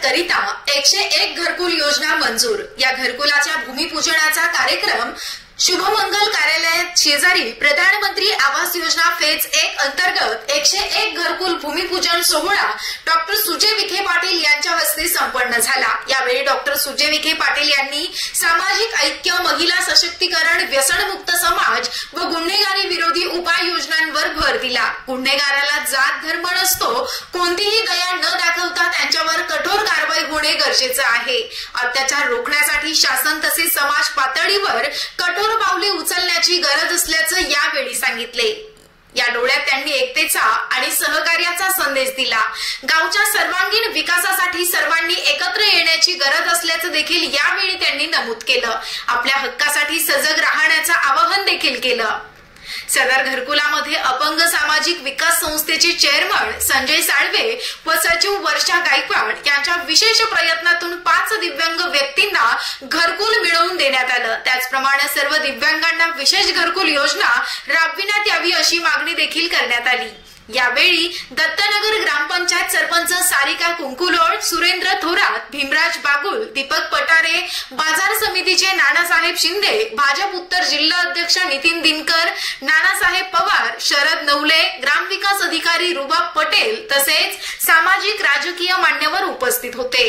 करिता 101 घरकुल योजना मंजूर। या घरकुलाच्या भूमिपूजनाचा कार्यक्रम शुभमंगल कार्यालयात शेजारी प्रधानमंत्री आवास योजना फेज 1 अंतर्गत 101 घरकुल भूमिपूजन सोहळा डॉक्टर सुजय विखे पाटील यांच्या हस्ते संपन्न झाला। यावेळी डॉक्टर सुजय विखे पाटील यांनी सामाजिक ऐक्य, महिला सशक्तीकरण, व्यसनमुक्त समाज व गुन्हेगारी विरोधी उपाययोजनांवर भर दिला। गुन्हेगाराला जात धर्म नसतो, कोणतीही दया न दाखवता त्यांच्यावर कठोर कारवाई होणे गरजेचे आहे। अत्याचार रोखण्यासाठी शासन तसेच समाज पातळीवर कठोर पावले उचलण्याची गरज असल्याचं यावेळी सांगितले। या डोळ्यात त्यांनी एकतेचा आणि सहकार्याचा संदेश दिला। गावच्या सर्वांगीण विकासासाठी सर्वांनी एकत्र येण्याची गरज असल्याचं देखील यावेळी त्यांनी नमूद केलं। आपल्या हक्कासाठी सजग राहण्याचं आवाहन देखील केलं। सदर घरकुलामध्ये अपंग सामाजिक विकास संस्थेचे चेअरमन संजय साळवे व सचिव वर्षा गायकवाड यांच्या विशेष प्रयत्नातून 5 दिव्यांग व्यक्तींना घरकुल मिळवून देण्यात आलं। त्याचप्रमाणे सर्व दिव्यांगांना विशेष घरकुल योजना राबविण्यात यावी अशी मागणी देखील करण्यात आली। यावेळी दत्तनगर ग्रामपंचायत सरपंच सारिका कुंकुलोड, सुरेंद्र थोरात, भीमराज बागुल, दीपक पटारे, बाजार समितीचे नानासाहेब शिंदे, भाजप उत्तर जिल्हा अध्यक्ष नितीन दिनकर, नानासाहेब पवार, शरद नवले, ग्रामविकास अधिकारी रुबाब पटेल तसेच सामाजिक राजकीय मान्यवर उपस्थित होते।